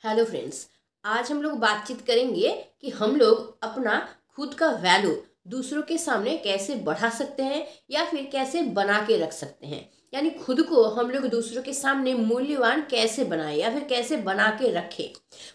Hello friends. आज हम लोग बातचीत करेंगे कि हम लोग अपना खुद का वैल्यू दूसरों के सामने कैसे बढ़ा सकते हैं या फिर कैसे बना के रख सकते हैं। यानी खुद को हम लोग दूसरों के सामने मूल्यवान कैसे बनाए या फिर कैसे बना के रखें।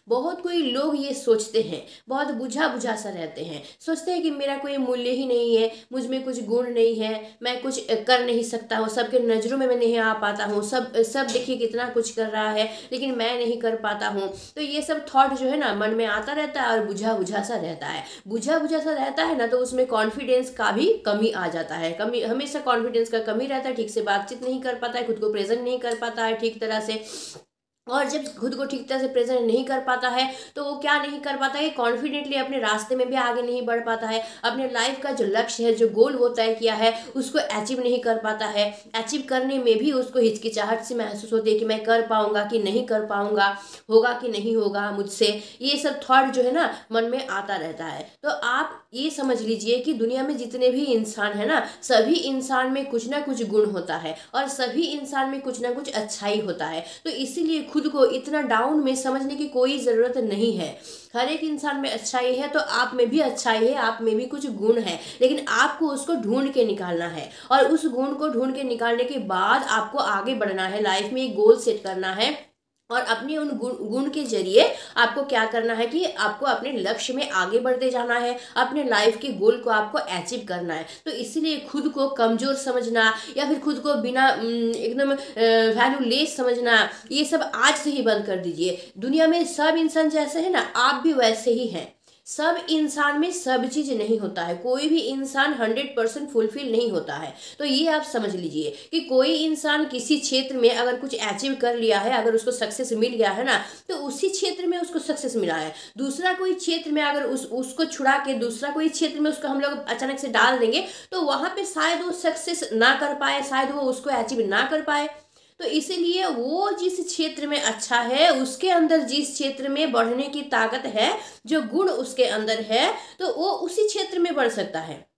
बहुत कोई लोग ये सोचते हैं, बहुत बुझा बुझा सा रहते हैं, सोचते हैं कि मेरा कोई मूल्य ही नहीं है, मुझ में कुछ गुण नहीं है, मैं कुछ कर नहीं सकता हूँ, सबके नज़रों में मैं नहीं आ पाता हूँ, सब देखिए कितना कुछ कर रहा है लेकिन मैं नहीं कर पाता हूँ। तो ये सब थॉट जो है ना मन में आता रहता है और बुझा बुझा सा रहता है। बुझा बुझा सा रहता है ना तो उसमें कॉन्फिडेंस का भी कमी आ जाता है। कमी हमेशा कॉन्फिडेंस का कमी रहता है, ठीक से बातचीत नहीं कर पाता है, खुद को प्रेजेंट नहीं कर पाता है ठीक तरह से। और जब खुद को ठीक तरह से प्रेजेंट नहीं कर पाता है तो वो क्या नहीं कर पाता है, कॉन्फिडेंटली अपने रास्ते में भी आगे नहीं बढ़ पाता है, अपने लाइफ का जो लक्ष्य है, जो गोल वो तय किया है उसको अचीव नहीं कर पाता है। अचीव करने में भी उसको हिचकिचाहट से महसूस होती है कि मैं कर पाऊंगा कि नहीं कर पाऊंगा, होगा कि नहीं होगा मुझसे। ये सब थॉट जो है ना मन में आता रहता है। तो आप ये समझ लीजिए कि दुनिया में जितने भी इंसान है ना, सभी इंसान में कुछ ना कुछ गुण होता है और सभी इंसान में कुछ ना कुछ अच्छाई होता है। तो इसीलिए खुद को इतना डाउन में समझने की कोई ज़रूरत नहीं है। हर एक इंसान में अच्छाई है तो आप में भी अच्छाई है, आप में भी कुछ गुण है, लेकिन आपको उसको ढूंढ के निकालना है। और उस गुण को ढूंढ के निकालने के बाद आपको आगे बढ़ना है, लाइफ में एक गोल सेट करना है। और अपने उन गुण के जरिए आपको क्या करना है कि आपको अपने लक्ष्य में आगे बढ़ते जाना है, अपने लाइफ के गोल को आपको अचीव करना है। तो इसीलिए खुद को कमजोर समझना या फिर खुद को बिना एकदम वैल्यूलेस समझना, ये सब आज से ही बंद कर दीजिए। दुनिया में सब इंसान जैसे है ना, आप भी वैसे ही हैं। सब इंसान में सब चीज नहीं होता है, कोई भी इंसान 100% फुलफिल नहीं होता है। तो ये आप समझ लीजिए कि कोई इंसान किसी क्षेत्र में अगर कुछ अचीव कर लिया है, अगर उसको सक्सेस मिल गया है ना, तो उसी क्षेत्र में उसको सक्सेस मिला है। दूसरा कोई क्षेत्र में अगर उसको छुड़ा के दूसरा कोई क्षेत्र में उसको हम लोग अचानक से डाल देंगे तो वहां पे शायद वो सक्सेस ना कर पाए, शायद वो उसको अचीव ना कर पाए। तो इसीलिए वो जिस क्षेत्र में अच्छा है, उसके अंदर जिस क्षेत्र में बढ़ने की ताकत है, जो गुण उसके अंदर है, तो वो उसी क्षेत्र में बढ़ सकता है।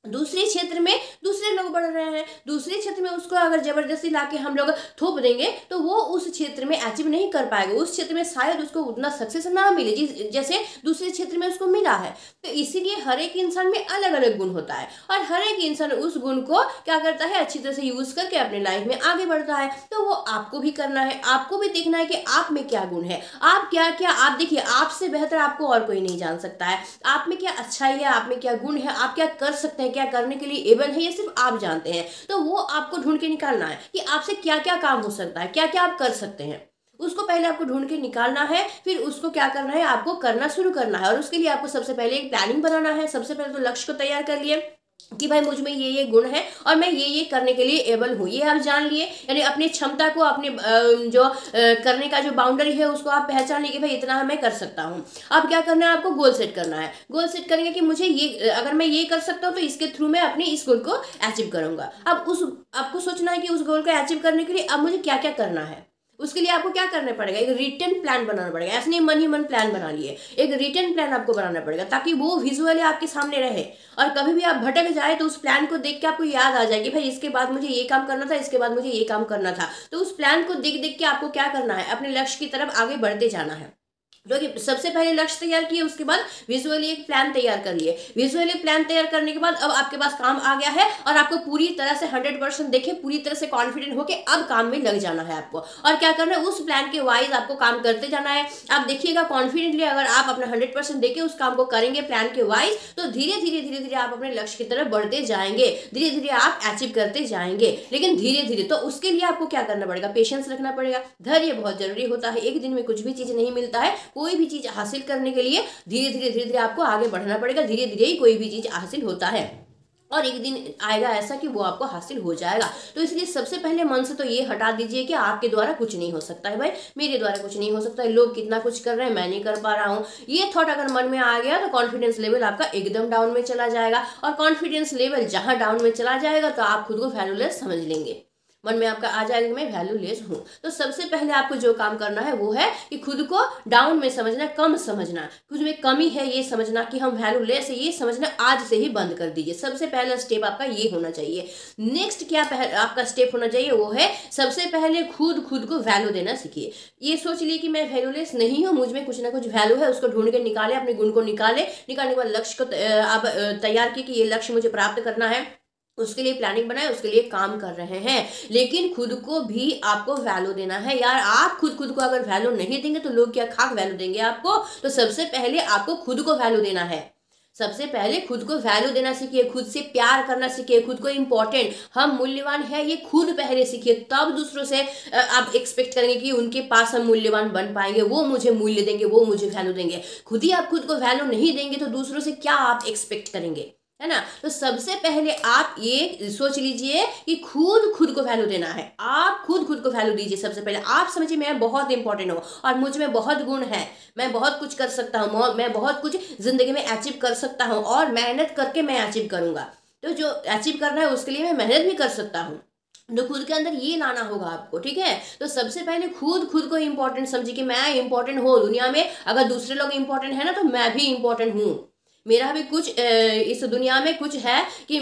दूसरे क्षेत्र में दूसरे लोग बढ़ रहे हैं, दूसरे क्षेत्र में उसको अगर जबरदस्ती लाके हम लोग थोप देंगे तो वो उस क्षेत्र में अचीव नहीं कर पाएगा, उस क्षेत्र में शायद उसको उतना सक्सेस ना मिले जैसे दूसरे क्षेत्र में उसको मिला है। तो इसीलिए हर एक इंसान में अलग अलग गुण होता है और हर एक इंसान उस गुण को क्या करता है, अच्छी तरह से यूज करके अपने लाइफ में आगे बढ़ता है। तो वो आपको भी करना है, आपको भी देखना है कि आप में क्या गुण है, आप क्या क्या, आप देखिए आपसे बेहतर आपको और कोई नहीं जान सकता है। आप में क्या अच्छाई है, आप में क्या गुण है, आप क्या कर सकते हैं, क्या करने के लिए एबल है, ये सिर्फ आप जानते हैं। तो वो आपको ढूंढ के निकालना है कि आपसे क्या क्या काम हो सकता है, क्या क्या आप कर सकते हैं। उसको पहले आपको ढूंढ के निकालना है, फिर उसको क्या करना है, आपको करना शुरू करना है। और उसके लिए आपको सबसे पहले एक प्लानिंग बनाना है। सबसे पहले तो लक्ष्य को तैयार कर लिए कि भाई मुझ में ये गुण है और मैं ये करने के लिए एबल हूँ, ये आप जान लिए। यानी अपनी क्षमता को, अपने जो करने का जो बाउंड्री है उसको आप पहचान लिए कि भाई इतना मैं कर सकता हूँ। अब क्या करना है, आपको गोल सेट करना है। गोल सेट करेंगे कि मुझे ये, अगर मैं ये कर सकता हूँ तो इसके थ्रू मैं अपने इस गोल को अचीव करूंगा। अब उस आपको सोचना है कि उस गोल को अचीव करने के लिए अब मुझे क्या क्या करना है। उसके लिए आपको क्या करना पड़ेगा, एक रिटन प्लान बनाना पड़ेगा। ऐसे नहीं मन ही मन प्लान बना लिए, एक रिटन प्लान आपको बनाना पड़ेगा ताकि वो विजुअली आपके सामने रहे। और कभी भी आप भटक जाए तो उस प्लान को देख के आपको याद आ जाए कि भाई इसके बाद मुझे ये काम करना था, इसके बाद मुझे ये काम करना था। तो उस प्लान को देख देख के आपको क्या करना है, अपने लक्ष्य की तरफ आगे बढ़ते जाना है। जो कि सबसे पहले लक्ष्य तैयार किए, उसके बाद विजुअली एक प्लान तैयार कर लिए। विजुअली प्लान तैयार करने के बाद अब आपके पास काम आ गया है और आपको पूरी तरह से 100% देखे, पूरी तरह से कॉन्फिडेंट होके अब काम में लग जाना है आपको। और क्या करना है, उस प्लान के वाइज आपको काम करते जाना है। आप देखिएगा कॉन्फिडेंटली अगर आप अपना 100% देके उस काम को करेंगे प्लान के वाइज, तो धीरे धीरे धीरे धीरे आप अपने लक्ष्य की तरफ बढ़ते जाएंगे, धीरे धीरे आप अचीव करते जाएंगे। लेकिन धीरे धीरे, तो उसके लिए आपको क्या करना पड़ेगा, पेशेंस रखना पड़ेगा, धैर्य बहुत जरूरी होता है। एक दिन में कुछ भी चीज नहीं मिलता है। कोई भी चीज हासिल करने के लिए धीरे धीरे धीरे धीरे आपको आगे बढ़ना पड़ेगा। धीरे धीरे ही कोई भी चीज हासिल होता है और एक दिन आएगा ऐसा कि वो आपको हासिल हो जाएगा। तो इसलिए सबसे पहले मन से तो ये हटा दीजिए कि आपके द्वारा कुछ नहीं हो सकता है। भाई मेरे द्वारा कुछ नहीं हो सकता है, लोग कितना कुछ कर रहे हैं, मैं नहीं कर पा रहा हूँ। ये थॉट अगर मन में आ गया तो कॉन्फिडेंस लेवल आपका एकदम डाउन में चला जाएगा। और कॉन्फिडेंस लेवल जहां डाउन में चला जाएगा तो आप खुद को वैल्यूलेस समझ लेंगे। मन में आपका आ जाएगा कि मैं वैल्यूलेस हूँ। तो सबसे पहले आपको जो काम करना है वो है कि खुद को डाउन में समझना, कम समझना, खुद में कमी है ये समझना कि हम वैल्यूलेस है ये समझना आज से ही बंद कर दीजिए। सबसे पहला स्टेप आपका ये होना चाहिए। नेक्स्ट क्या आपका स्टेप होना चाहिए वो है सबसे पहले खुद को वैल्यू देना सीखिए। ये सोच लिए कि मैं वैल्यूलेस नहीं हूँ, मुझ में कुछ ना कुछ वैल्यू है, उसको ढूंढ के निकाले, अपने गुण को निकालने के बाद लक्ष्य को आप तैयार किए कि ये लक्ष्य मुझे प्राप्त करना है, उसके लिए प्लानिंग बनाए, उसके लिए काम कर रहे हैं। लेकिन खुद को भी आपको वैल्यू देना है यार। आप खुद को अगर वैल्यू नहीं देंगे तो लोग क्या खाक वैल्यू देंगे आपको। तो सबसे पहले आपको खुद को वैल्यू देना है। सबसे पहले खुद को वैल्यू देना सीखिए, खुद से प्यार करना सीखिए, खुद को इम्पोर्टेंट, हम मूल्यवान है ये खुद पहले सीखिए। तब दूसरों से आप एक्सपेक्ट करेंगे कि उनके पास हम मूल्यवान बन पाएंगे, वो मुझे मूल्य देंगे, वो मुझे वैल्यू देंगे। खुद ही आप खुद को वैल्यू नहीं देंगे तो दूसरों से क्या आप एक्सपेक्ट करेंगे, है ना। तो सबसे पहले आप ये सोच लीजिए कि खुद को वैल्यू देना है। आप खुद को वैल्यू दीजिए। सबसे पहले आप समझिए मैं बहुत इंपॉर्टेंट हूँ और मुझ में बहुत गुण है, मैं बहुत कुछ कर सकता हूँ, मैं बहुत कुछ जिंदगी में अचीव कर सकता हूँ और मेहनत करके मैं अचीव करूंगा। तो जो अचीव करना है उसके लिए मैं मेहनत भी कर सकता हूँ। तो खुद के अंदर ये लाना होगा आपको, ठीक है। तो सबसे पहले खुद को इम्पोर्टेंट समझिए कि मैं इंपॉर्टेंट हूँ दुनिया में। अगर दूसरे लोग इंपॉर्टेंट है ना तो मैं भी इंपॉर्टेंट हूँ। मेरा भी कुछ इस दुनिया में कुछ है कि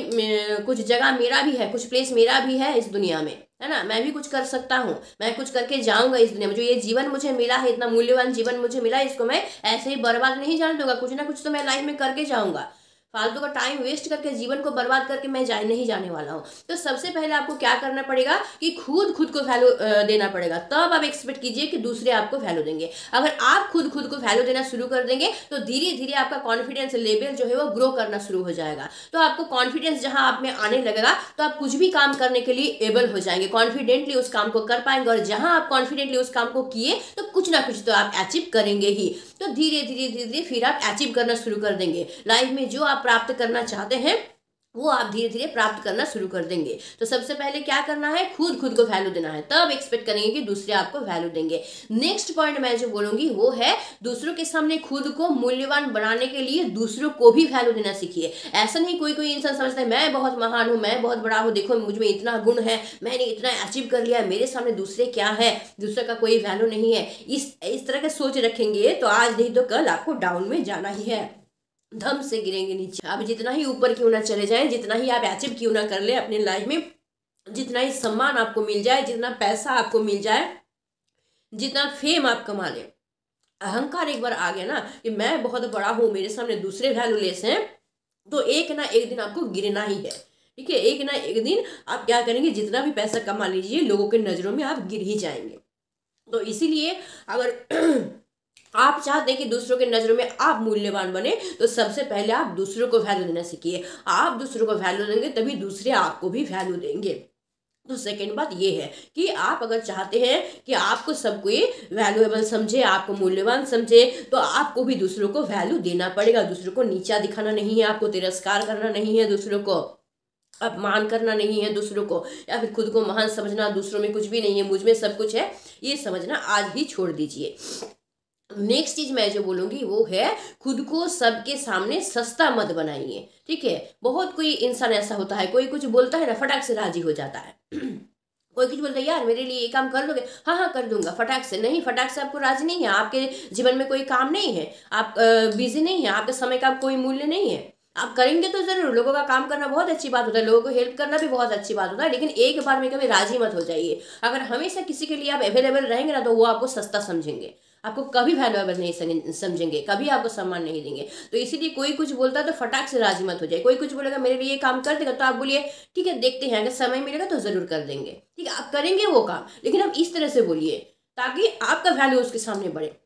कुछ जगह मेरा भी है, कुछ प्लेस मेरा भी है इस दुनिया में, है ना। मैं भी कुछ कर सकता हूँ, मैं कुछ करके जाऊंगा इस दुनिया में। जो ये जीवन मुझे मिला है, इतना मूल्यवान जीवन मुझे मिला है, इसको मैं ऐसे ही बर्बाद नहीं जाने दूंगा। कुछ ना कुछ तो मैं लाइफ में करके जाऊंगा। फालतू का टाइम वेस्ट करके, जीवन को बर्बाद करके मैं नहीं जाने वाला हूँ। तो सबसे पहले आपको क्या करना पड़ेगा कि खुद को वैल्यू देना पड़ेगा। तब आप एक्सपेक्ट कीजिए कि दूसरे आपको वैल्यू देंगे। अगर आप खुद को वैल्यू देना शुरू कर देंगे तो धीरे धीरे आपका कॉन्फिडेंस लेवल जो है वो ग्रो करना शुरू हो जाएगा। तो आपको कॉन्फिडेंस जहां आप में आने लगेगा तो आप कुछ भी काम करने के लिए एबल हो जाएंगे, कॉन्फिडेंटली उस काम को कर पाएंगे। और जहां आप कॉन्फिडेंटली उस काम को किए तो कुछ ना कुछ तो आप अचीव करेंगे ही। तो धीरे धीरे फिर आप अचीव करना शुरू कर देंगे। लाइफ में जो आप प्राप्त करना चाहते हैं वो आप धीरे धीरे प्राप्त करना शुरू कर देंगे। तो सबसे पहले क्या करना है, खुद को वैल्यू देना है। तब एक्सपेक्ट करेंगे कि दूसरे आपको वैल्यू देंगे। नेक्स्ट पॉइंट मैं जो बोलूंगी वो है दूसरों के सामने खुद को मूल्यवान बनाने के लिए दूसरों को भी वैल्यू देना सीखिए। ऐसा नहीं कोई इंसान समझता है मैं बहुत महान हूँ, मैं बहुत बड़ा हूँ, देखो मुझ में इतना गुण है, मैंने इतना अचीव कर लिया, मेरे सामने दूसरे क्या है, दूसरे का कोई वैल्यू नहीं है। इस तरह का सोच रखेंगे तो आज नहीं तो कल आपको डाउन में जाना ही है, धम से गिरेंगे नीचे। आप जितना ही ऊपर क्यों ना चले जाएं, जितना ही आप अचीव क्यों ना कर ले अपने लाइफ में, जितना ही सम्मान आपको मिल जाए, जितना पैसा आपको मिल जाए, जितना फेम आप कमा ले, अहंकार एक बार आ गया ना कि मैं बहुत बड़ा हूं, मेरे सामने दूसरे वैल्यूलेस हैं, तो एक ना एक दिन आपको गिरना ही है, ठीक है। एक ना एक दिन आप क्या करेंगे, जितना भी पैसा कमा लीजिए लोगों के नजरों में आप गिर ही जाएंगे। तो इसीलिए अगर आप चाहते हैं कि दूसरों के नजरों में आप मूल्यवान बने तो सबसे पहले आप दूसरों को वैल्यू देना सीखिए। आप दूसरों को वैल्यू देंगे तभी दूसरे आपको भी वैल्यू देंगे। तो सेकंड बात ये है कि आप अगर चाहते हैं कि आपको सब कोई वैल्यूएबल समझे, आपको मूल्यवान समझे, तो आपको भी दूसरों को वैल्यू देना पड़ेगा। दूसरों को नीचा दिखाना नहीं है, आपको तिरस्कार करना नहीं है, दूसरों को अपमान करना नहीं है, दूसरों को या फिर खुद को महान समझना, दूसरों में कुछ भी नहीं है, मुझ में सब कुछ है, ये समझना आज ही छोड़ दीजिए। नेक्स्ट चीज मैं जो बोलूंगी वो है खुद को सबके सामने सस्ता मत बनाइए, ठीक है। बहुत कोई इंसान ऐसा होता है, कोई कुछ बोलता है ना फटाक से राजी हो जाता है कोई कुछ बोलता है यार मेरे लिए ये काम कर दोगे, हाँ कर दूंगा, फटाक से। नहीं, फटाक से आपको राजी नहीं है, आपके जीवन में कोई काम नहीं है, आप बिजी नहीं है, आपके समय का कोई मूल्य नहीं है। आप करेंगे तो जरूर, लोगों का काम करना बहुत अच्छी बात होता है, लोगों को हेल्प करना भी बहुत अच्छी बात होता है, लेकिन एक बार में कभी राजी मत हो जाइए। अगर हमेशा किसी के लिए आप अवेलेबल रहेंगे ना तो वो आपको सस्ता समझेंगे, आपको कभी वैल्यूएबल नहीं समझेंगे, कभी आपको सम्मान नहीं देंगे। तो इसीलिए कोई कुछ बोलता है तो फटाक से राजी मत हो जाए। कोई कुछ बोलेगा मेरे लिए ये काम कर देगा तो आप बोलिए ठीक है देखते हैं, अगर समय मिलेगा तो जरूर कर देंगे, ठीक है। आप करेंगे वो काम, लेकिन आप इस तरह से बोलिए ताकि आपका वैल्यू उसके सामने बढ़े।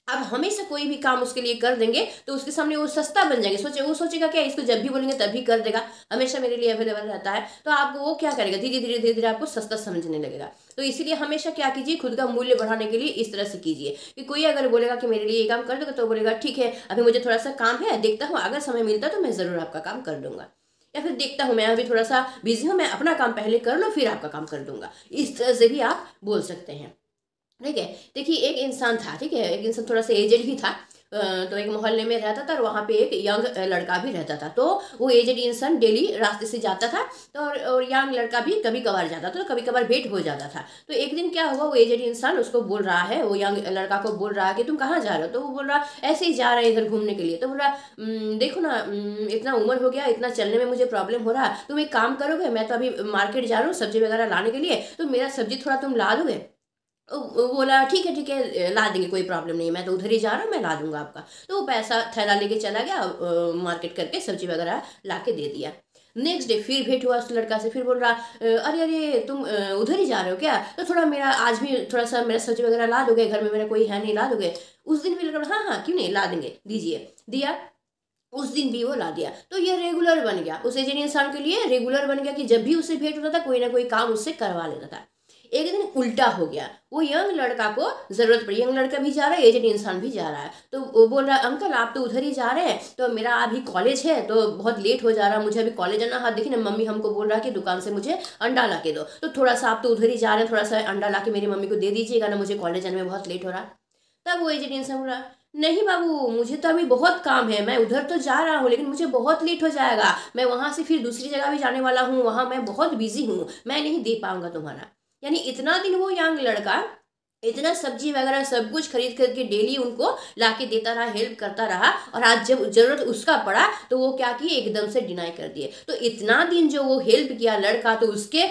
आप हमेशा कोई भी काम उसके लिए कर देंगे तो उसके सामने वो सस्ता बन जाएंगे। वो सोचेगा क्या इसको जब भी बोलेंगे तभी कर देगा, हमेशा मेरे लिए अवेलेबल रहता है, तो आपको वो क्या करेगा, धीरे धीरे आपको सस्ता समझने लगेगा। तो इसीलिए हमेशा क्या कीजिए, खुद का मूल्य बढ़ाने के लिए इस तरह से कीजिए कि कोई अगर बोलेगा कि मेरे लिए ये काम कर दोगे तो बोलेगा ठीक है अभी मुझे थोड़ा सा काम है, देखता हूँ, अगर समय मिलता तो मैं जरूर आपका काम कर दूंगा, या फिर देखता हूँ मैं अभी थोड़ा सा बिजी हूँ, मैं अपना काम पहले कर लूँ फिर आपका काम कर दूंगा। इस तरह से भी आप बोल सकते हैं। ठीक है। देखिए एक इंसान था, ठीक है, एक इंसान थोड़ा सा एजेड ही था। तो एक मोहल्ले में रहता था और वहाँ पे एक यंग लड़का भी रहता था। तो वो एजेड इंसान डेली रास्ते से जाता था, तो और यंग लड़का भी कभी कभार जाता था, तो कभी कभार भेंट हो जाता था। तो एक दिन क्या हुआ, वो एजेड इंसान उसको बोल रहा है, वो यंग लड़का को बोल रहा है कि तुम कहाँ जा रहे हो। तो वो बोल रहा ऐसे ही जा रहे हैं इधर घूमने के लिए। तो बोल रहा देखो ना, इतना उम्र हो गया, इतना चलने में मुझे प्रॉब्लम हो रहा, तुम एक काम करोगे, मैं तो अभी मार्केट जा रहा हूँ सब्जी वगैरह लाने के लिए, तो मेरा सब्जी थोड़ा तुम ला दोगे। वो बोला ठीक है ठीक है, ला देंगे, कोई प्रॉब्लम नहीं है, मैं तो उधर ही जा रहा हूँ, मैं ला दूंगा आपका। तो वो पैसा थैला लेके चला गया, मार्केट करके सब्जी वगैरह ला के दे दिया। नेक्स्ट डे फिर भेंट हुआ उस लड़का से, फिर बोल रहा अरे अरे तुम उधर ही जा रहे हो क्या, तो थोड़ा मेरा आज भी थोड़ा सा मेरा सब्जी वगैरह ला दोगे, घर में मेरा कोई है नहीं, ला दोगे। उस दिन भी लड़का हाँ हाँ क्यों नहीं, ला देंगे, दीजिए, दिया। उस दिन भी वो ला दिया। तो ये रेगुलर बन गया, उस एजेड इंसान के लिए रेगुलर बन गया कि जब भी उससे भेंट होता था कोई ना कोई काम उससे करवा लेता था। एक दिन उल्टा हो गया, वो यंग लड़का को जरूरत पड़ी, यंग लड़का भी जा रहा है, एजेड इंसान भी जा रहा है। तो वो बोल रहा है अंकल आप तो उधर ही जा रहे हैं, तो मेरा अभी कॉलेज है तो बहुत लेट हो जा रहा है, मुझे अभी कॉलेज आना। हाँ देखिए ना, मम्मी हमको बोल रहा है कि दुकान से मुझे अंडा ला के दो, तो थोड़ा सा आप तो उधर ही जा रहे हैं, थोड़ा सा अंडा ला के मेरी मम्मी को दे दीजिएगा ना, मुझे कॉलेज आने में बहुत लेट हो रहा है। तब वो एजेड इंसान बोला नहीं बाबू, मुझे तो अभी बहुत काम है, मैं उधर तो जा रहा हूँ लेकिन मुझे बहुत लेट हो जाएगा, मैं वहां से फिर दूसरी जगह भी जाने वाला हूँ, वहां मैं बहुत बिजी हूँ, मैं नहीं दे पाऊंगा तुम्हारा। यानी इतना दिन वो यंग लड़का इतना सब्जी वगैरह सब कुछ खरीद करके डेली उनको लाके देता रहा, हेल्प करता रहा, और आज जब जरूरत उसका पड़ा तो वो क्या किए, एकदम से डिनाई कर दिए। तो इतना दिन जो वो हेल्प किया लड़का, तो उसके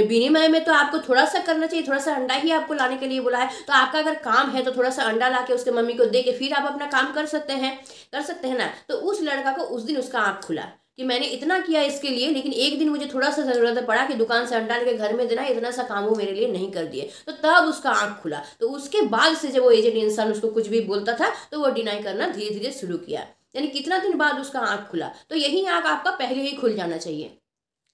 विनिमय में तो आपको थोड़ा सा करना चाहिए, थोड़ा सा अंडा ही आपको लाने के लिए बोला है, तो आपका अगर काम है तो थोड़ा सा अंडा ला के उसके मम्मी को दे के फिर आप अपना काम कर सकते हैं ना। तो उस लड़का को उस दिन उसका आंख खुला कि मैंने इतना किया इसके लिए, लेकिन एक दिन मुझे थोड़ा सा जरूरत पड़ा कि दुकान से अंडा लेके घर में देना, इतना सा काम वो मेरे लिए नहीं कर दिए, तो तब उसका आंख खुला। तो उसके बाद से जब वो एजेड इंसान उसको कुछ भी बोलता था तो वो डिनाई करना धीरे धीरे शुरू किया। यानी कितना दिन बाद उसका आंख खुला, तो यही आंख आपका पहले ही खुल जाना चाहिए,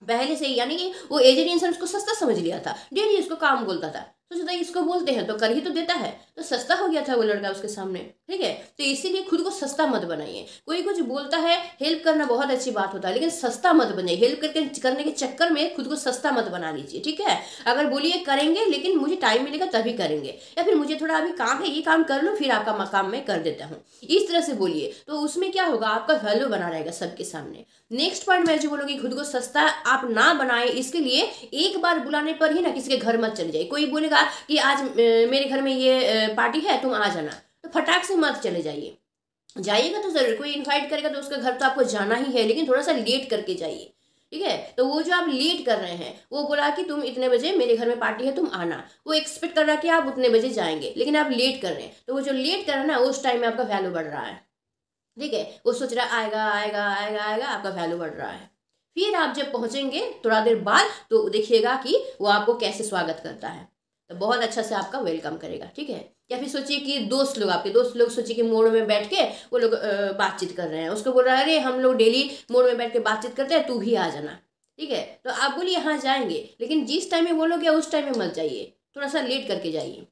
पहले से ही। यानी कि वो एजेड इंसान उसको सस्ता समझ लिया था, डेली उसको काम बोलता था, तो सोचा इसको बोलते हैं तो कर ही तो देता है, तो सस्ता हो गया था वो लड़का उसके सामने। ठीक है, तो इसीलिए खुद को सस्ता मत बनाइए। कोई कुछ बोलता है, हेल्प करना बहुत अच्छी बात होता है, लेकिन सस्ता मत बनाइए, हेल्प करने के चक्कर में खुद को सस्ता मत बना लीजिए। ठीक है, अगर बोलिए करेंगे लेकिन मुझे टाइम मिलेगा तभी करेंगे, या फिर मुझे थोड़ा अभी काम है, ये काम कर लो फिर आपका काम मैं कर देता हूँ, इस तरह से बोलिए। तो उसमें क्या होगा, आपका वैल्यू बना रहेगा सबके सामने। नेक्स्ट पॉइंट मैं जो बोलूंगी, खुद को सस्ता आप ना बनाए, इसके लिए एक बार बुलाने पर ही ना किसी के घर मत चले जाइए। कोई बोलेगा कि आज मेरे घर में ये पार्टी है तुम आ जाना, तो फटाक से मत चले जाइए। जाइएगा तो जरूर, कोई इनवाइट करेगा तो उसका घर तो आपको जाना ही है, लेकिन थोड़ा सा लेट करके जाइए। ठीक है, तो वो जो आप लेट कर रहे हैं, वो बोला कि तुम इतने बजे मेरे घर में पार्टी है तुम आना, वो एक्सपेक्ट कर रहा है कि आप उतने बजे जाएंगे, लेकिन आप लेट कर रहे हैं, तो वो जो लेट कर रहा है ना, उस टाइम में आपका वैल्यू बढ़ रहा है। ठीक है, वो सोच रहा है आएगा आएगा आएगा आएगा, आपका वैल्यू बढ़ रहा है। फिर आप जब पहुंचेंगे थोड़ा देर बाद, तो देखिएगा कि वो आपको कैसे स्वागत करता है, तो बहुत अच्छा से आपका वेलकम करेगा। ठीक है, या फिर सोचिए कि आपके दोस्त लोग सोचिए कि मोड़ में बैठ के वो लोग बातचीत कर रहे हैं, उसको बोल रहा है अरे हम लोग डेली मोड़ में बैठ के बातचीत करते हैं, तू भी आ जाना। ठीक है, तो आप बोलिए हाँ जाएंगे, लेकिन जिस टाइम में बोलोगे उस टाइम में मत जाइए, थोड़ा सा लेट करके जाइए।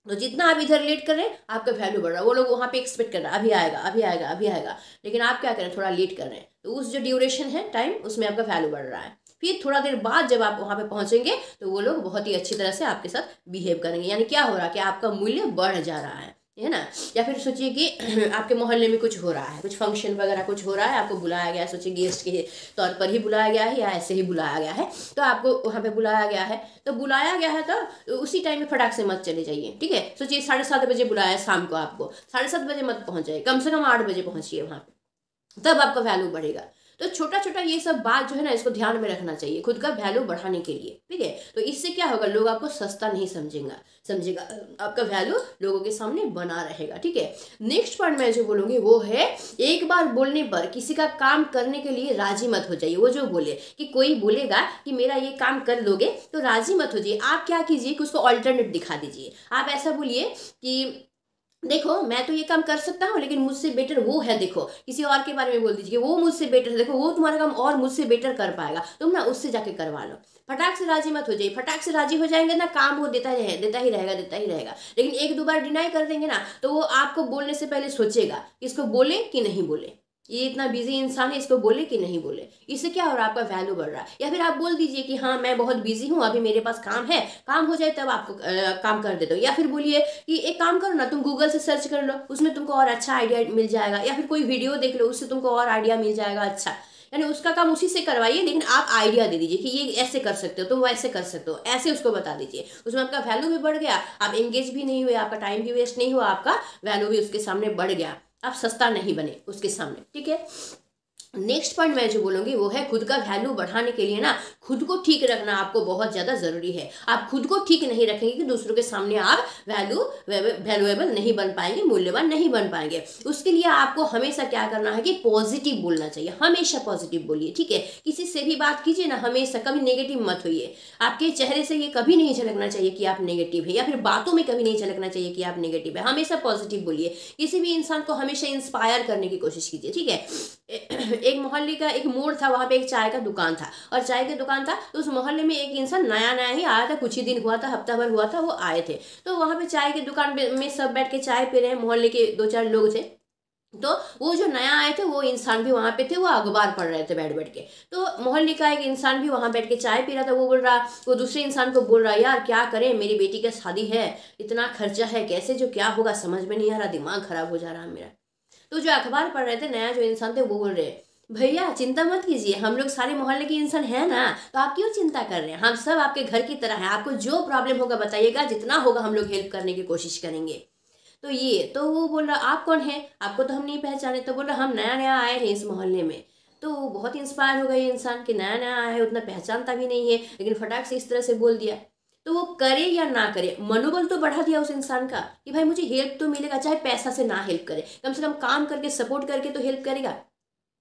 तो जितना आप इधर लेट कर रहे हैं आपका वैल्यू बढ़ रहा है, वो लोग वहाँ पे एक्सपेक्ट कर रहे हैं अभी आएगा अभी आएगा अभी आएगा, लेकिन आप क्या करें, थोड़ा लेट कर रहे हैं, तो उस जो ड्यूरेशन है टाइम, उसमें आपका वैल्यू बढ़ रहा है। फिर थोड़ा देर बाद जब आप वहाँ पे पहुँचेंगे तो वो लोग बहुत ही अच्छी तरह से आपके साथ बिहेव करेंगे, यानी क्या हो रहा है कि आपका मूल्य बढ़ जा रहा है ना। या फिर सोचिए कि आपके मोहल्ले में कुछ हो रहा है, कुछ फंक्शन वगैरह कुछ हो रहा है, आपको बुलाया गया है, सोचिए गेस्ट के तौर पर ही बुलाया गया है या ऐसे ही बुलाया गया है, तो आपको वहाँ पे बुलाया गया है, तो बुलाया गया है तो उसी टाइम में फटाक से मत चले जाइए। ठीक है, सोचिए 7:30 बजे बुलाया है शाम को, आपको 7:30 बजे मत पहुँच जाइए, कम से कम 8 बजे पहुँचिए वहाँ पे, तब आपका वैल्यू बढ़ेगा। तो छोटा छोटा ये सब बात जो है ना, इसको ध्यान में रखना चाहिए खुद का वैल्यू बढ़ाने के लिए। ठीक है, तो इससे क्या होगा, लोग आपको सस्ता नहीं समझेगा, आपका वैल्यू लोगों के सामने बना रहेगा। ठीक है, नेक्स्ट पॉइंट मैं जो बोलूंगी वो है, एक बार बोलने पर किसी का काम करने के लिए राजी मत हो जाइए। वो जो बोले कि कोई बोलेगा कि मेरा ये काम कर लोगे, तो राजी मत हो जाइए। आप क्या कीजिए कि उसको ऑल्टरनेट दिखा दीजिए। आप ऐसा बोलिए कि देखो मैं तो ये काम कर सकता हूँ, लेकिन मुझसे बेटर वो है, देखो किसी और के बारे में बोल दीजिए वो मुझसे बेटर है, देखो वो तुम्हारा काम और मुझसे बेटर कर पाएगा, तुम ना उससे जाके करवा लो। फटाक से राजी मत हो जाइए, फटाक से राजी हो जाएंगे ना, काम वो देता ही रहेगा। लेकिन 1-2 बार डिनाई कर देंगे ना, तो वो आपको बोलने से पहले सोचेगा कि इसको बोले कि नहीं बोले। ये इतना बिजी इंसान है, इसको बोले कि नहीं बोले, इससे क्या हो रहा है, आपका वैल्यू बढ़ रहा है। या फिर आप बोल दीजिए कि हाँ मैं बहुत बिजी हूँ, अभी मेरे पास काम है, काम हो जाए तब आपको काम कर देता हूँ। या फिर बोलिए कि एक काम करो ना, तुम गूगल से सर्च कर लो, उसमें तुमको और अच्छा आइडिया मिल जाएगा। या फिर कोई वीडियो देख लो, उससे तुमको और आइडिया मिल जाएगा अच्छा। यानी उसका काम उसी से करवाइए, लेकिन आप आइडिया दे दीजिए कि ये ऐसे कर सकते हो, तुम वैसे कर सकते हो, ऐसे उसको बता दीजिए। उसमें आपका वैल्यू भी बढ़ गया, आप एंगेज भी नहीं हुए, आपका टाइम भी वेस्ट नहीं हुआ, आपका वैल्यू भी उसके सामने बढ़ गया, आप सस्ता नहीं बने उसके सामने। ठीक है, नेक्स्ट पॉइंट मैं जो बोलूंगी वो है खुद का वैल्यू बढ़ाने के लिए ना खुद को ठीक रखना आपको बहुत ज़्यादा ज़रूरी है। आप खुद को ठीक नहीं रखेंगे कि दूसरों के सामने आप वैल्यूएबल नहीं बन पाएंगे, मूल्यवान नहीं बन पाएंगे। उसके लिए आपको हमेशा क्या करना है कि पॉजिटिव बोलना चाहिए, हमेशा पॉजिटिव बोलिए। ठीक है, किसी से भी बात कीजिए ना, हमेशा कभी नेगेटिव मत होइए। आपके चेहरे से ये कभी नहीं झलकना चाहिए कि आप नेगेटिव है, या फिर बातों में कभी नहीं झलकना चाहिए कि आप नेगेटिव है। हमेशा पॉजिटिव बोलिए, किसी भी इंसान को हमेशा इंस्पायर करने की कोशिश कीजिए। ठीक है, एक मोहल्ले का एक मोड़ था, वहां पे एक चाय का दुकान था, और चाय का दुकान था तो उस मोहल्ले में एक इंसान नया नया ही आया था, कुछ ही दिन हुआ था, हफ्ता भर हुआ था वो आए थे। तो वहां पे चाय की दुकान में सब बैठ के चाय पी रहे हैं, मोहल्ले के 2-4 लोग थे। तो वो जो नया आए थे वो इंसान भी वहां पे थे, वो अखबार पढ़ रहे थे बैठ बैठ के। तो मोहल्ले का एक इंसान भी वहां बैठ के चाय पी रहा था। वो बोल रहा, वो दूसरे इंसान को बोल रहा, यार क्या करें, मेरी बेटी का शादी है, इतना खर्चा है, कैसे जो क्या होगा समझ में नहीं आ रहा, दिमाग खराब हो जा रहा है मेरा। तो जो अखबार पढ़ रहे थे, नया जो इंसान थे, वो बोल रहे, भैया चिंता मत कीजिए, हम लोग सारे मोहल्ले के इंसान है ना, तो आप क्यों चिंता कर रहे हैं, हम सब आपके घर की तरह है, आपको जो प्रॉब्लम होगा बताइएगा, जितना होगा हम लोग हेल्प करने की कोशिश करेंगे। तो ये तो वो बोल रहा, आप कौन है, आपको तो हम नहीं पहचाने। तो बोल रहा, हम नया नया आए हैं इस मोहल्ले में। तो बहुत इंस्पायर हो गया ये इंसान कि नया नया आया है, उतना पहचानता भी नहीं है, लेकिन फटाक से इस तरह से बोल दिया। तो वो करे या ना करे, मनोबल तो बढ़ा दिया उस इंसान का कि भाई मुझे हेल्प तो मिलेगा, चाहे पैसा से ना हेल्प करे, कम से कम काम करके सपोर्ट करके तो हेल्प करेगा,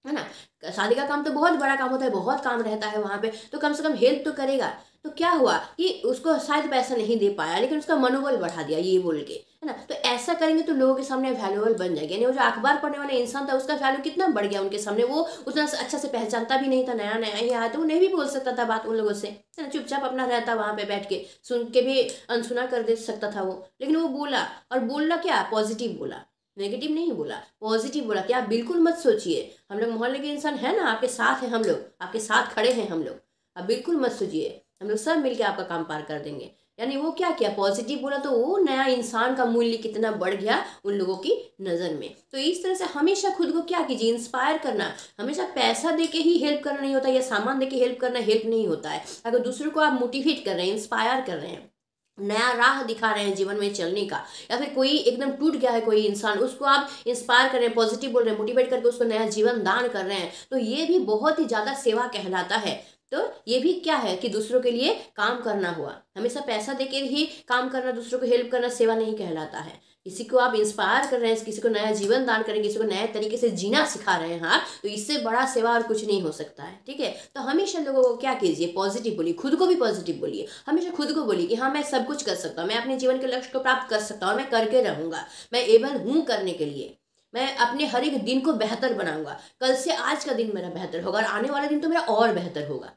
है ना। शादी का काम तो बहुत बड़ा काम होता है, बहुत काम रहता है वहां पे, तो कम से कम हेल्प तो करेगा। तो क्या हुआ कि उसको शायद पैसा नहीं दे पाया, लेकिन उसका मनोबल बढ़ा दिया ये बोल के, है ना। तो ऐसा करेंगे तो लोगों के सामने वैल्यूएबल बन जाएगी। यानी वो जो अखबार पढ़ने वाला इंसान था उसका वैल्यू कितना बढ़ गया उनके सामने, वो उतना अच्छा से पहचानता भी नहीं था, नया नया ही आया, तो वो नहीं भी बोल सकता था बात उन लोगों से, है ना, चुपचाप अपना रहता वहां पे बैठ के, सुन के भी अनसुना कर दे सकता था वो। लेकिन वो बोला, और बोलना क्या, पॉजिटिव बोला, नेगेटिव नहीं बोला, पॉजिटिव बोला कि आप बिल्कुल मत सोचिए, हम लोग मोहल्ले के इंसान है ना, आपके साथ है, हम लोग आपके साथ खड़े हैं, हम लोग, आप बिल्कुल मत सोचिए, हम लोग सब मिलके आपका काम पार कर देंगे। यानी वो क्या किया, पॉजिटिव बोला, तो वो नया इंसान का मूल्य कितना बढ़ गया उन लोगों की नज़र में। तो इस तरह से हमेशा खुद को क्या कीजिए, इंस्पायर करना। हमेशा पैसा दे के ही हेल्प करना नहीं होता, या सामान दे के हेल्प करना हेल्प नहीं होता है। अगर दूसरों को आप मोटिवेट कर रहे हैं, इंस्पायर कर रहे हैं, नया राह दिखा रहे हैं जीवन में चलने का, या फिर कोई एकदम टूट गया है कोई इंसान, उसको आप इंस्पायर कर रहे हैं, पॉजिटिव बोल रहे हैं, मोटिवेट करके उसको नया जीवन दान कर रहे हैं, तो ये भी बहुत ही ज़्यादा सेवा कहलाता है। तो ये भी क्या है कि दूसरों के लिए काम करना हुआ। हमेशा पैसा देके ही काम करना, दूसरों को हेल्प करना सेवा नहीं कहलाता है। किसी को आप इंस्पायर कर रहे हैं, किसी को नया जीवन दान करें, किसी को नए तरीके से जीना सिखा रहे हैं आप, तो इससे बड़ा सेवा और कुछ नहीं हो सकता है। ठीक है, तो हमेशा लोगों को क्या कीजिए, पॉजिटिव बोलिए, खुद को भी पॉजिटिव बोलिए। हमेशा खुद को बोलिए कि हाँ मैं सब कुछ कर सकता हूँ, मैं अपने जीवन के लक्ष्य को प्राप्त कर सकता हूँ, मैं करके रहूंगा, मैं एबल हूँ करने के लिए, मैं अपने हर एक दिन को बेहतर बनाऊंगा, कल से आज का दिन मेरा बेहतर होगा, और आने वाला दिन तो मेरा और बेहतर होगा।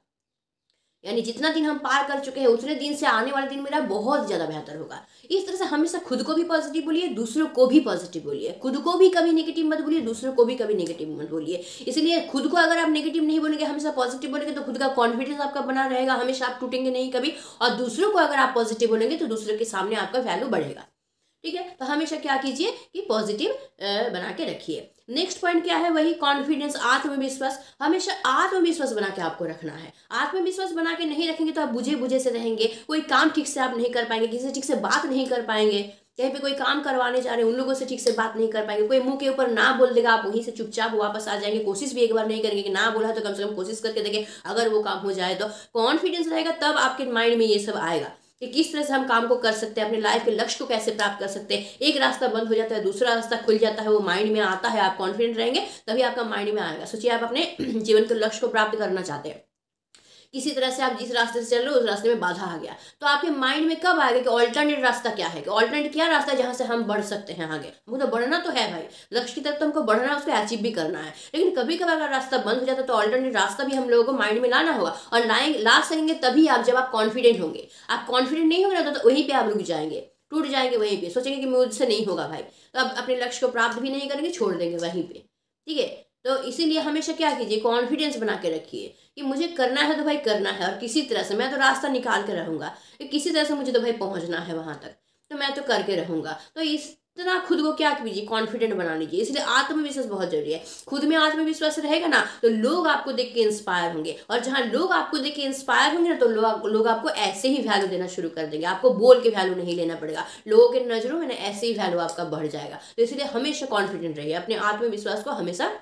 यानी जितना दिन हम पार कर चुके हैं उतने दिन से आने वाला दिन मेरा बहुत ज़्यादा बेहतर होगा। इस तरह से हमेशा खुद को भी पॉजिटिव बोलिए, दूसरों को भी पॉजिटिव बोलिए, खुद को भी कभी नेगेटिव मत बोलिए, दूसरों को भी कभी नेगेटिव मत बोलिए। इसलिए खुद को अगर आप नेगेटिव नहीं बोलेंगे, हमेशा पॉजिटिव बोलेंगे, तो खुद का कॉन्फिडेंस आपका बना रहेगा, हमेशा आप टूटेंगे नहीं कभी। और दूसरों को अगर आप पॉजिटिव बोलेंगे तो दूसरों के सामने आपका वैल्यू बढ़ेगा। ठीक है, तो हमेशा क्या कीजिए कि पॉजिटिव बना के रखिए। नेक्स्ट पॉइंट क्या है, वही कॉन्फिडेंस, आत्मविश्वास। हमेशा आत्मविश्वास बना के आपको रखना है। आत्मविश्वास बना के नहीं रखेंगे तो आप बुझे बुझे से रहेंगे, कोई काम ठीक से आप नहीं कर पाएंगे, किसी से ठीक से बात नहीं कर पाएंगे, कहीं पे कोई काम करवाने जा रहे हैं उन लोगों से ठीक से बात नहीं कर पाएंगे, कोई मुंह के ऊपर ना बोल देगा, आप वहीं से चुपचाप वापस आ जाएंगे, कोशिश भी एक बार नहीं करेंगे कि ना बोला तो कम से कम कोशिश करके देखें, अगर वो काम हो जाए तो कॉन्फिडेंस रहेगा, तब आपके माइंड में ये सब आएगा कि किस तरह से हम काम को कर सकते हैं, अपने लाइफ के लक्ष्य को कैसे प्राप्त कर सकते हैं। एक रास्ता बंद हो जाता है, दूसरा रास्ता खुल जाता है, वो माइंड में आता है, आप कॉन्फिडेंट रहेंगे तभी आपका माइंड में आएगा। सोचिए आप अपने जीवन के लक्ष्य को प्राप्त करना चाहते हैं, किसी तरह से आप जिस रास्ते से चल रहे हो उस रास्ते में बाधा आ गया, तो आपके माइंड में कब आएगा कि ऑल्टरनेट रास्ता क्या है, कि ऑल्टरनेट क्या रास्ता है जहाँ से हम बढ़ सकते हैं आगे। हमको तो बढ़ना तो है भाई, लक्ष्य की तरफ तो हमको बढ़ना है, उसको अचीव भी करना है, लेकिन कभी कभार अगर रास्ता बंद हो जाता है तो ऑल्टरनेट रास्ता भी हम लोगों को माइंड में लाना होगा। और ला सकेंगे तभी आप, जब आप कॉन्फिडेंट होंगे। आप कॉन्फिडेंट नहीं होंगे ना तो वहीं पर आप रुक जाएंगे, टूट जाएंगे वहीं पे, सोचेंगे कि मुझसे नहीं होगा भाई, तो अब अपने लक्ष्य को प्राप्त भी नहीं करेंगे, छोड़ देंगे वहीं पे। ठीक है, तो इसीलिए हमेशा क्या कीजिए, कॉन्फिडेंस बना के रखिए कि मुझे करना है तो भाई करना है, और किसी तरह से मैं तो रास्ता निकाल के रहूँगा कि किसी तरह से मुझे तो भाई पहुँचना है वहाँ तक, तो मैं तो करके रहूँगा। तो इस तरह खुद को क्या कीजिए, कॉन्फिडेंट बना लीजिए। इसलिए आत्मविश्वास बहुत जरूरी है। खुद में आत्मविश्वास रहेगा ना तो लोग आपको देख के इंस्पायर होंगे, और जहाँ लोग आपको देख के इंस्पायर होंगे ना तो लोग आपको ऐसे ही वैल्यू देना शुरू कर देंगे। आपको बोल के वैल्यू नहीं लेना पड़ेगा, लोगों के नजरों में ना ऐसे ही वैल्यू आपका बढ़ जाएगा। तो इसलिए हमेशा कॉन्फिडेंट रहिए, अपने आत्मविश्वास को हमेशा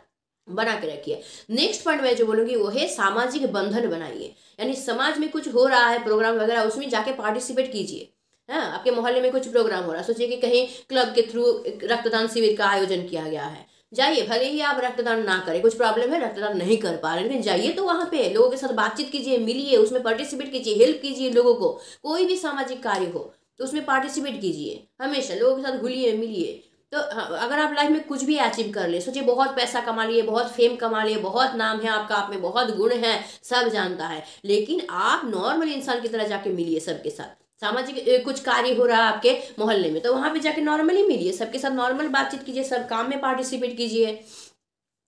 बना के रखिए। नेक्स्ट पॉइंट मैं जो बोलूंगी वो है सामाजिक बंधन बनाइए। यानी समाज में कुछ हो रहा है प्रोग्राम वगैरह, उसमें जाके पार्टिसिपेट कीजिए। हाँ, आपके मोहल्ले में कुछ प्रोग्राम हो रहा है, सोचिए कि कहीं क्लब के थ्रू रक्तदान शिविर का आयोजन किया गया है, जाइए। भले ही आप रक्तदान ना करें, कुछ प्रॉब्लम है रक्तदान नहीं कर पा रहे, लेकिन जाइए तो वहाँ पे लोगों के साथ बातचीत कीजिए, मिलिए, उसमें पार्टिसिपेट कीजिए, हेल्प कीजिए लोगों को। कोई भी सामाजिक कार्य हो तो उसमें पार्टिसिपेट कीजिए, हमेशा लोगों के साथ घुलिए मिलिए। तो अगर आप लाइफ में कुछ भी अचीव कर ले, सोचिए बहुत पैसा कमा लिए, बहुत फेम कमा लिए, बहुत नाम है आपका, आप में बहुत गुण है, सब जानता है, लेकिन आप नॉर्मल इंसान की तरह जाके मिलिए सबके साथ। सामाजिक कुछ कार्य हो रहा है आपके मोहल्ले में तो वहां पे जाके नॉर्मली मिलिए, सबके साथ नॉर्मल बातचीत कीजिए, सब काम में पार्टिसिपेट कीजिए,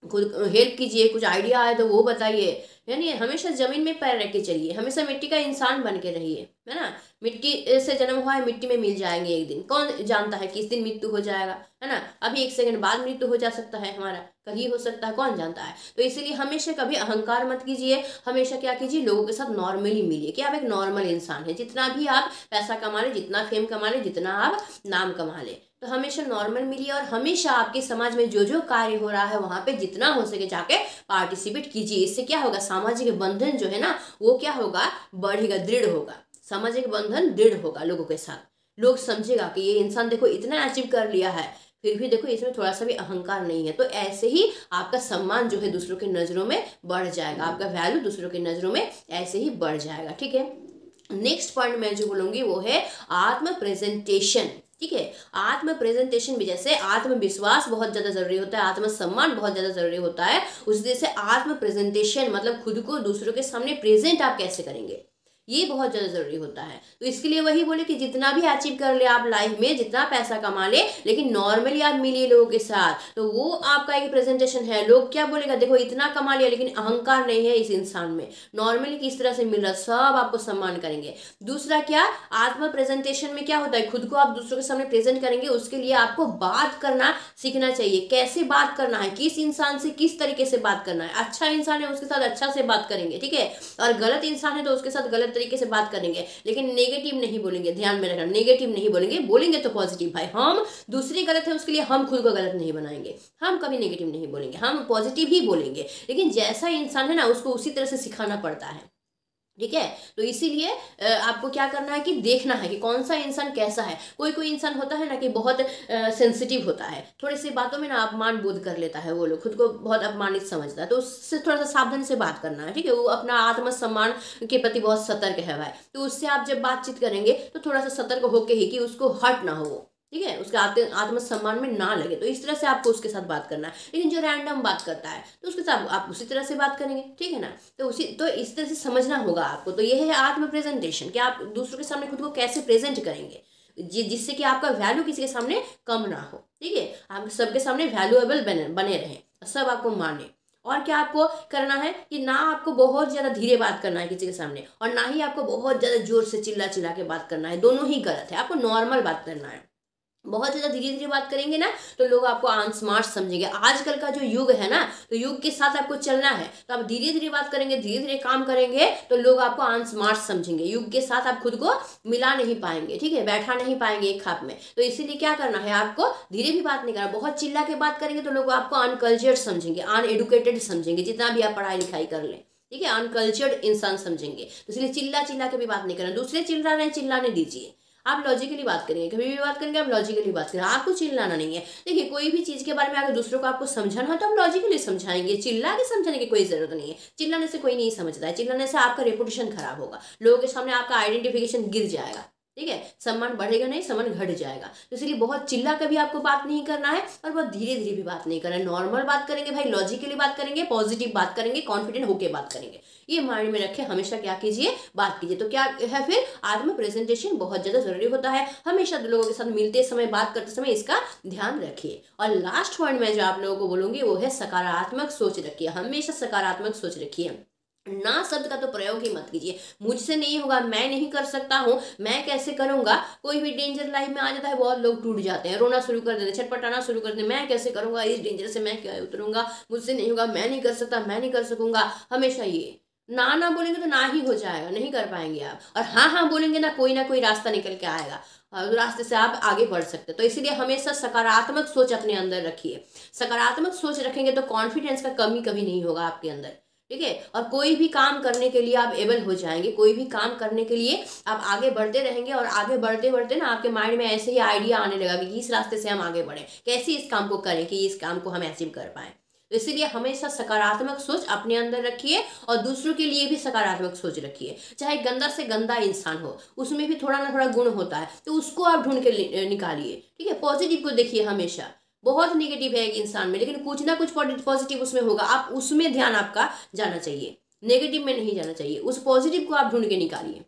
खुद हेल्प कीजिए, कुछ आइडिया आए तो वो बताइए। यानी हमेशा जमीन में पैर रख के चलिए, हमेशा मिट्टी का इंसान बन के रहिए, है ना। मिट्टी से जन्म हुआ है, मिट्टी में मिल जाएंगे एक दिन, कौन जानता है किस दिन मृत्यु हो जाएगा, है ना। अभी एक सेकंड बाद मृत्यु हो जा सकता है हमारा, कहीं हो सकता है, कौन जानता है। तो इसीलिए हमेशा कभी अहंकार मत कीजिए, हमेशा क्या कीजिए, लोगों के साथ नॉर्मली मिलिए कि आप एक नॉर्मल इंसान है। जितना भी आप पैसा कमा ले, जितना फेम कमा ले, जितना आप नाम कमा ले, तो हमेशा नॉर्मल मिलिए, और हमेशा आपके समाज में जो जो कार्य हो रहा है वहां पे जितना हो सके जाके पार्टिसिपेट कीजिए। इससे क्या होगा, सामाजिक बंधन जो है ना वो क्या होगा, बढ़ेगा, दृढ़ होगा। सामाजिक बंधन दृढ़ होगा लोगों के साथ, लोग समझेगा कि ये इंसान देखो इतना अचीव कर लिया है, फिर भी देखो इसमें थोड़ा सा भी अहंकार नहीं है। तो ऐसे ही आपका सम्मान जो है दूसरों की नजरों में बढ़ जाएगा, आपका वैल्यू दूसरों की नजरों में ऐसे ही बढ़ जाएगा। ठीक है, नेक्स्ट पॉइंट मैं जो बोलूंगी वो है आत्म प्रेजेंटेशन। ठीक है, आत्म प्रेजेंटेशन भी, जैसे आत्मविश्वास बहुत ज्यादा जरूरी होता है, आत्मसम्मान बहुत ज्यादा जरूरी होता है, उसी तरह से आत्म प्रेजेंटेशन मतलब खुद को दूसरों के सामने प्रेजेंट आप कैसे करेंगे, ये बहुत ज़्यादा ज़रूरी होता है। तो इसके लिए वही बोले कि जितना भी अचीव कर ले आप लाइफ में, जितना पैसा कमा ले, लेकिन नॉर्मली आप मिलिए लोगों के साथ, तो वो आपका एक प्रेजेंटेशन है। लोग क्या बोलेगा, देखो इतना कमा लिया लेकिन अहंकार नहीं है इस इंसान में, नॉर्मली किस तरह से मिल रहा, सब आपको सम्मान करेंगे। दूसरा क्या, आत्म प्रेजेंटेशन में क्या होता है, खुद को आप दूसरों के सामने प्रेजेंट करेंगे, उसके लिए आपको बात करना सीखना चाहिए। कैसे बात करना है, किस इंसान से किस तरीके से बात करना है। अच्छा इंसान है उसके साथ अच्छा से बात करेंगे, ठीक है, और गलत इंसान है तो उसके साथ गलत तरीके से बात करेंगे, लेकिन नेगेटिव नहीं बोलेंगे। ध्यान में रखना, नेगेटिव नहीं बोलेंगे, बोलेंगे तो पॉजिटिव। भाई हम दूसरे गलत है उसके लिए हम खुद को गलत नहीं बनाएंगे, हम कभी नेगेटिव नहीं बोलेंगे, हम पॉजिटिव ही बोलेंगे। लेकिन जैसा इंसान है ना उसको उसी तरह से सिखाना पड़ता है। ठीक है, तो इसीलिए आपको क्या करना है कि देखना है कि कौन सा इंसान कैसा है। कोई कोई इंसान होता है ना कि बहुत सेंसिटिव होता है, थोड़ी सी बातों में ना अपमान बोध कर लेता है, वो लोग खुद को बहुत अपमानित समझता है, तो उससे थोड़ा सा सावधानी से बात करना है। ठीक है, वो अपना आत्मसम्मान के प्रति बहुत सतर्क है भाई, तो उससे आप जब बातचीत करेंगे तो थोड़ा सा सतर्क होके ही कि उसको हर्ट ना हो, ठीक है, उसके आत्मसम्मान में ना लगे। तो इस तरह से आपको उसके साथ बात करना है। लेकिन जो रैंडम बात करता है तो उसके साथ आप उसी तरह से बात करेंगे, ठीक है ना। तो इस तरह से समझना होगा आपको। तो ये है आत्म प्रेजेंटेशन कि आप दूसरों के सामने खुद को कैसे प्रेजेंट करेंगे, जिससे कि आपका वैल्यू किसी के सामने कम ना हो। ठीक है, आप सबके सामने वैल्यूएबल बने रहें, सब आपको माने। और क्या आपको करना है कि ना आपको बहुत ज्यादा धीरे बात करना है किसी के सामने, और ना ही आपको बहुत ज्यादा जोर से चिल्ला चिल्ला के बात करना है, दोनों ही गलत है। आपको नॉर्मल बात करना है। बहुत ज्यादा धीरे धीरे बात करेंगे ना तो लोग आपको अनस्मार्ट समझेंगे। आजकल का जो युग है ना, तो युग के साथ आपको चलना है, तो आप धीरे धीरे बात करेंगे, धीरे धीरे काम करेंगे, तो लोग आपको अनस्मार्ट समझेंगे। युग के साथ आप खुद को मिला नहीं पाएंगे, ठीक है, बैठा नहीं पाएंगे एक खाप में। तो इसीलिए क्या करना है, आपको धीरे भी बात नहीं करना। बहुत चिल्ला के बात करेंगे तो लोग आपको अनकल्चर्ड समझेंगे, अनएडुकेटेड समझेंगे, जितना भी आप पढ़ाई लिखाई कर लें, ठीक है, अनकल्चर्ड इंसान समझेंगे। तो इसलिए चिल्ला चिल्ला के भी बात नहीं करना। दूसरे चिल्ला रहे हैं, चिल्लाने दीजिए। आप लॉजिकली बात करेंगे, कभी भी बात करेंगे आप लॉजिकली बात करेंगे, आपको चिल्लाना नहीं है। देखिए, कोई भी चीज के बारे में अगर दूसरों को आपको समझाना हो तो आप लॉजिकली समझाएंगे, चिल्ला के समझाने की कोई जरूरत नहीं है। चिल्लाने से कोई नहीं समझता है, चिल्लाने से आपका रेपुटेशन खराब होगा, लोगों के सामने आपका आइडेंटिफिकेशन गिर जाएगा। ठीक है, सम्मान बढ़ेगा नहीं, सम्मान घट जाएगा। तो इसलिए बहुत चिल्ला कर भी आपको बात नहीं करना है और बहुत धीरे धीरे भी बात नहीं करना है। नॉर्मल बात करेंगे भाई, लॉजिकली बात करेंगे, पॉजिटिव बात करेंगे, कॉन्फिडेंट होकर बात करेंगे। ये माइंड में रखे, हमेशा क्या कीजिए, बात कीजिए। तो क्या है फिर, आत्म प्रेजेंटेशन बहुत ज्यादा जरूरी होता है। हमेशा लोगों के साथ मिलते समय, बात करते समय इसका ध्यान रखिए। और लास्ट पॉइंट में जो आप लोगों को बोलूंगी वो है सकारात्मक सोच रखिए। हमेशा सकारात्मक सोच रखिए। ना शब्द का तो प्रयोग ही मत कीजिए। मुझसे नहीं होगा, मैं नहीं कर सकता हूँ, मैं कैसे करूंगा। कोई भी डेंजर लाइफ में आ जाता है, बहुत लोग टूट जाते हैं, रोना शुरू कर देते हैं, छटपटाना शुरू कर देते हैं, मैं कैसे करूंगा, इस डेंजर से मैं क्या उतरूंगा, मुझसे नहीं होगा, मैं नहीं कर सकता, मैं नहीं कर सकूंगा। हमेशा ये ना बोलेंगे तो ना ही हो जाएगा, नहीं कर पाएंगे आप। और हाँ बोलेंगे ना कोई रास्ता निकल के आएगा, रास्ते से आप आगे बढ़ सकते हैं। तो इसीलिए हमेशा सकारात्मक सोच अपने अंदर रखिए। सकारात्मक सोच रखेंगे तो कॉन्फिडेंस का कमी कभी नहीं होगा आपके अंदर, ठीक है। और कोई भी काम करने के लिए आप एबल हो जाएंगे, कोई भी काम करने के लिए आप आगे बढ़ते रहेंगे। और आगे बढ़ते बढ़ते ना आपके माइंड में ऐसे ही आइडिया आने लगा कि इस रास्ते से हम आगे बढ़े, कैसे इस काम को करें कि इस काम को हम अचीव कर पाए। तो इसीलिए हमेशा सकारात्मक सोच अपने अंदर रखिए और दूसरों के लिए भी सकारात्मक सोच रखिए। चाहे गंदा से गंदा इंसान हो, उसमें भी थोड़ा ना थोड़ा गुण होता है, तो उसको आप ढूंढ के निकालिए, ठीक है। पॉजिटिव को देखिए हमेशा। बहुत नेगेटिव है एक इंसान में, लेकिन कुछ ना कुछ पॉजिटिव उसमें होगा, आप उसमें ध्यान आपका जाना चाहिए, नेगेटिव में नहीं जाना चाहिए। उस पॉजिटिव को आप ढूंढ के निकालिए,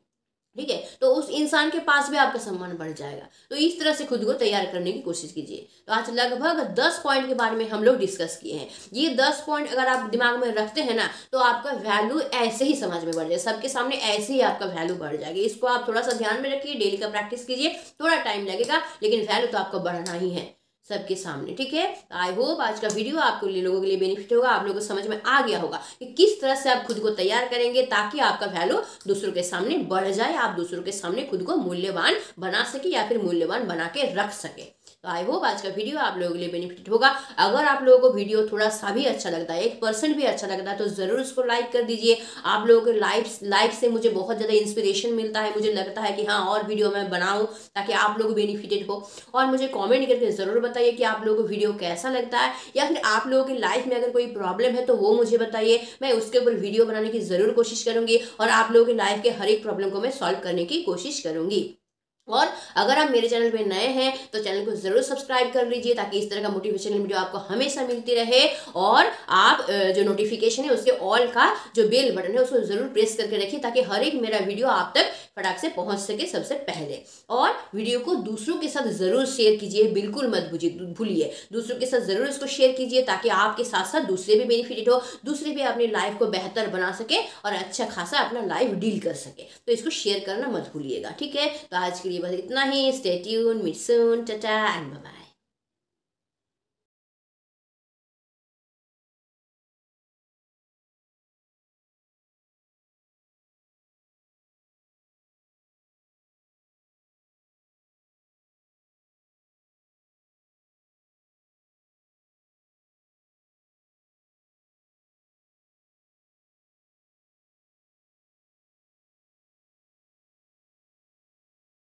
ठीक है। तो उस इंसान के पास भी आपका सम्मान बढ़ जाएगा। तो इस तरह से खुद को तैयार करने की कोशिश कीजिए। तो आज लगभग 10 पॉइंट के बारे में हम लोग डिस्कस किए हैं। ये 10 पॉइंट अगर आप दिमाग में रखते हैं ना, तो आपका वैल्यू ऐसे ही समाज में बढ़ जाएगा, सबके सामने ऐसे ही आपका वैल्यू बढ़ जाएगी। इसको आप थोड़ा सा ध्यान में रखिए, डेली का प्रैक्टिस कीजिए, थोड़ा टाइम लगेगा, लेकिन वैल्यू तो आपको बढ़ना ही है सबके सामने, ठीक है। आई होप आज का वीडियो आपको लोगों के लिए बेनिफिट होगा, आप लोगों को समझ में आ गया होगा कि किस तरह से आप खुद को तैयार करेंगे ताकि आपका वैल्यू दूसरों के सामने बढ़ जाए, आप दूसरों के सामने खुद को मूल्यवान बना सके या फिर मूल्यवान बना के रख सके। तो आई होप आज का वीडियो आप लोगों के लिए बेनिफिट होगा। अगर आप लोगों को वीडियो थोड़ा सा भी अच्छा लगता है, 1% भी अच्छा लगता है, तो जरूर उसको लाइक कर दीजिए। आप लोगों के लाइक से मुझे बहुत ज़्यादा इंस्पिरेशन मिलता है, मुझे लगता है कि हाँ और वीडियो मैं बनाऊँ ताकि आप लोग बेनिफिटेड हो। और मुझे कॉमेंट करके ज़रूर बताइए कि आप लोगों को वीडियो कैसा लगता है, या फिर आप लोगों की लाइफ में अगर कोई प्रॉब्लम है तो वो मुझे बताइए, मैं उसके ऊपर वीडियो बनाने की ज़रूर कोशिश करूँगी और आप लोगों की लाइफ के हर एक प्रॉब्लम को मैं सॉल्व करने की कोशिश करूँगी। और अगर आप मेरे चैनल पे नए हैं तो चैनल को जरूर सब्सक्राइब कर लीजिए ताकि इस तरह का मोटिवेशनल वीडियो आपको हमेशा मिलती रहे। और आप जो नोटिफिकेशन है उसके ऑल का जो बेल बटन है उसको जरूर प्रेस करके रखिए ताकि हर एक मेरा वीडियो आप तक फटाक से पहुंच सके सबसे पहले। और वीडियो को दूसरों के साथ जरूर शेयर कीजिए, बिल्कुल मत भूलिए, दूसरों के साथ जरूर इसको शेयर कीजिए ताकि आपके साथ साथ दूसरे भी बेनिफिटेड हो, दूसरे भी अपनी लाइफ को बेहतर बना सके और अच्छा खासा अपना लाइफ डील कर सके। तो इसको शेयर करना मत भूलिएगा, ठीक है। तो आज के लिए बस इतना ही। Stay tune, meet soon, tata and bye bye.